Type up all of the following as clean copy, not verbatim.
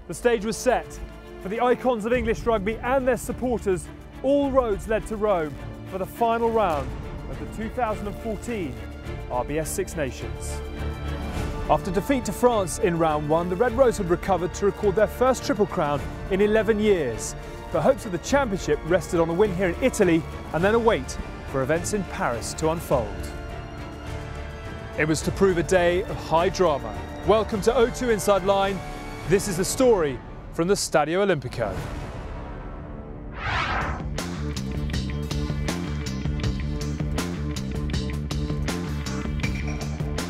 The stage was set. For the icons of English rugby and their supporters, all roads led to Rome for the final round of the 2014 RBS Six Nations. After defeat to France in round one, the Red Rose had recovered to record their first Triple Crown in 11 years. But hopes of the championship rested on a win here in Italy and then a wait for events in Paris to unfold. It was to prove a day of high drama. Welcome to O2 Inside Line. This is the story from the Stadio Olimpico.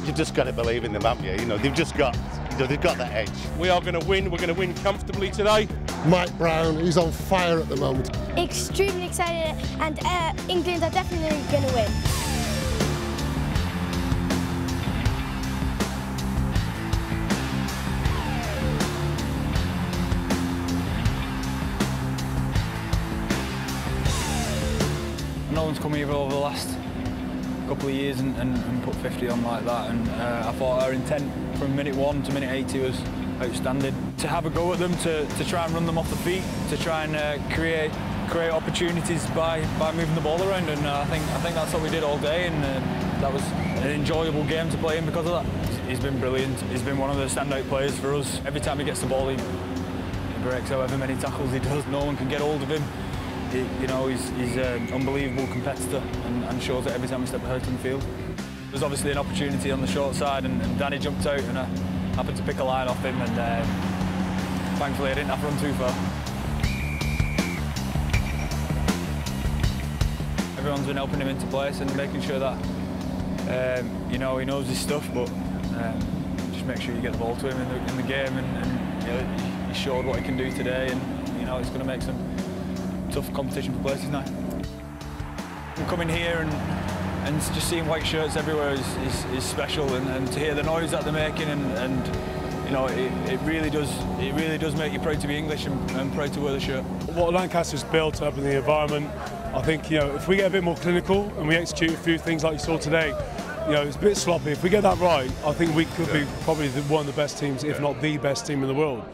You've just got to believe in them, haven't you? You know, they've got that edge. We are going to win. We're going to win comfortably today. Mike Brown, he's on fire at the moment. Extremely excited, and England are definitely going to win. No one's come here over the last couple of years and put 50 on like that, and I thought our intent from minute 1 to minute 80 was outstanding. To have a go at them, to try and run them off the feet, to try and create opportunities by moving the ball around, and I think that's what we did all day, and that was an enjoyable game to play in because of that. He's been brilliant. He's been one of the standout players for us. Every time he gets the ball, he breaks however many tackles he does. No one can get hold of him. You know, he's an unbelievable competitor and shows it every time we step out on the field. There's obviously an opportunity on the short side, and Danny jumped out, and I happened to pick a line off him, and thankfully I didn't have to run too far. Everyone's been helping him into place and making sure that you know, he knows his stuff, but just make sure you get the ball to him in the game, and you know, he showed what he can do today, and you know, it's going to make some tough competition for places now. Coming here and just seeing white shirts everywhere is special, and to hear the noise that they're making, and you know, it really does make you proud to be English and proud to wear the shirt. What Lancaster's built up in the environment, I think, you know, if we get a bit more clinical and we execute a few things like you saw today, you know, it's a bit sloppy. If we get that right, I think we could be probably one of the best teams, if not the best team in the world.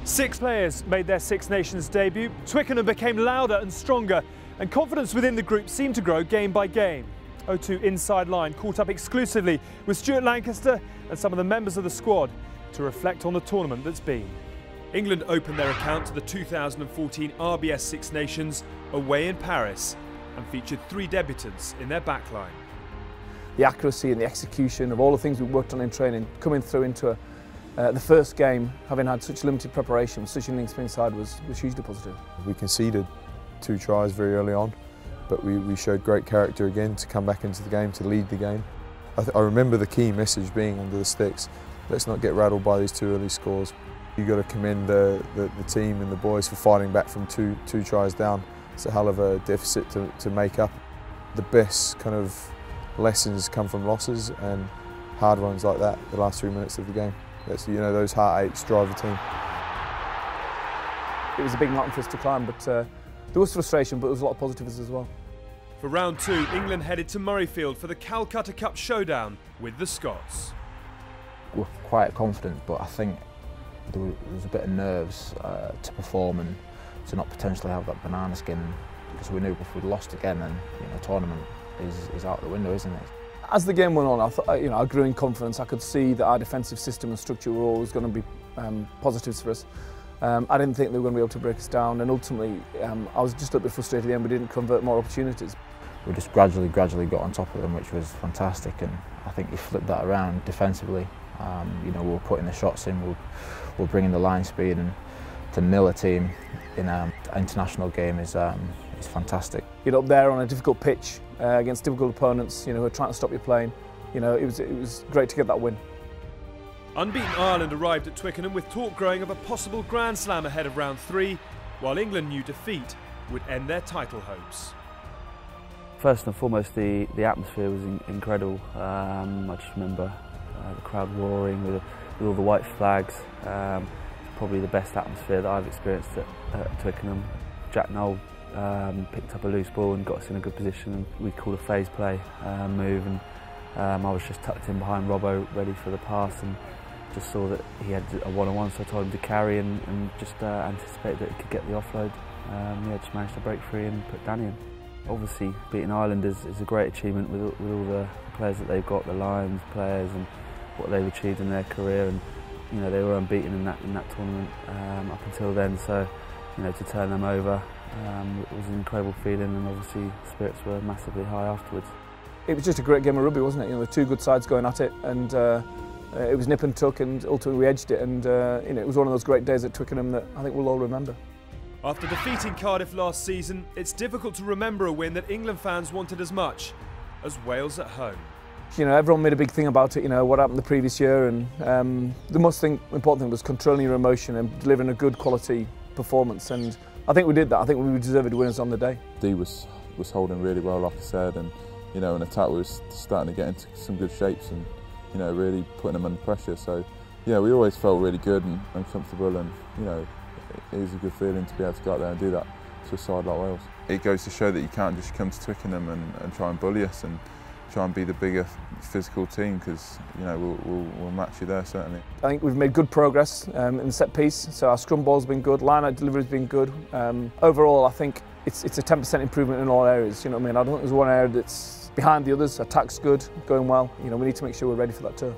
6 players made their Six Nations debut. Twickenham became louder and stronger, and confidence within the group seemed to grow game by game. O2 Inside Line caught up exclusively with Stuart Lancaster and some of the members of the squad to reflect on the tournament that's been. England opened their account to the 2014 RBS Six Nations away in Paris and featured 3 debutants in their backline. The accuracy and the execution of all the things we worked on in training coming through into the first game, having had such limited preparation, such an inexperienced side, was hugely positive. We conceded 2 tries very early on, but we showed great character again to come back into the game, to lead the game. I remember the key message being under the sticks: let's not get rattled by these 2 early scores. You've got to commend the team and the boys for fighting back from two tries down. It's a hell of a deficit to make up. The best kind of lessons come from losses and hard ones like that, the last 3 minutes of the game. That's, you know, those heartaches drive the team. It was a big mountain for us to climb, but there was frustration, but there was a lot of positives as well. For round 2, England headed to Murrayfield for the Calcutta Cup showdown with the Scots. We're quite confident, but I think there was a bit of nerves to perform and to not potentially have that banana skin, because we knew if we'd lost again, then the tournament is out the window, isn't it? As the game went on, I thought, I grew in confidence. I could see that our defensive system and structure were always going to be positives for us. I didn't think they were going to be able to break us down, and ultimately I was just a little bit frustrated at the end we didn't convert more opportunities. We just gradually got on top of them, which was fantastic, and I think we flipped that around defensively. We were putting the shots in, we were bringing the line speed, and to nil a team in an international game is fantastic. You're up there on a difficult pitch against difficult opponents, who are trying to stop you playing. It was great to get that win. Unbeaten Ireland arrived at Twickenham with talk growing of a possible Grand Slam ahead of round 3, while England knew defeat would end their title hopes. First and foremost, the atmosphere was incredible. I just remember the crowd roaring with all the white flags. It's probably the best atmosphere that I've experienced at Twickenham. Jack Noel picked up a loose ball and got us in a good position. We called a phase play move, and I was just tucked in behind Robbo, ready for the pass, and just saw that he had a one-on-one, so I told him to carry and just anticipate that he could get the offload. Yeah, just managed to break free and put Danny in. Obviously, beating Ireland is a great achievement with all the players that they've got, the Lions players, and what they've achieved in their career. And you know, they were unbeaten in that tournament up until then. So, you know, to turn them over was an incredible feeling, and obviously spirits were massively high afterwards. It was just a great game of rugby, wasn't it? You know, the two good sides going at it, and it was nip and tuck, and ultimately we edged it. And you know, it was one of those great days at Twickenham that I think we'll all remember. After defeating Cardiff last season, it's difficult to remember a win that England fans wanted as much as Wales at home. You know, everyone made a big thing about it, you know, what happened the previous year, and the most important thing was controlling your emotion and delivering a good quality performance, and I think we did that. I think we deserved winners on the day. D was holding really well, like I said, and you know, in attack we were starting to get into some good shapes and, you know, really putting them under pressure. So, yeah, we always felt really good and comfortable, and, you know, it is a good feeling to be able to go out there and do that to a side like Wales. It goes to show that you can't just come to Twickenham and try and bully us and try and be the bigger physical team, because, you know, we'll match you there, certainly. I think we've made good progress in the set piece, so our scrum ball's been good, line-out delivery's been good. Overall, I think it's a 10% improvement in all areas, you know what I mean? I don't think there's one area that's behind the others. Attack's good, going well. You know, we need to make sure we're ready for that tour.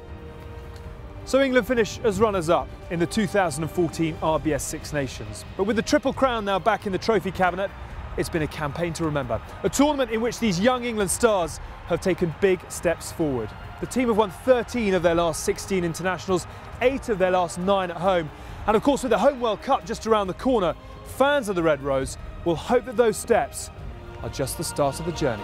So England finish as runners-up in the 2014 RBS Six Nations. But with the Triple Crown now back in the trophy cabinet, it's been a campaign to remember. A tournament in which these young England stars have taken big steps forward. The team have won 13 of their last 16 internationals, 8 of their last 9 at home. And of course, with the Home World Cup just around the corner, fans of the Red Rose will hope that those steps are just the start of the journey.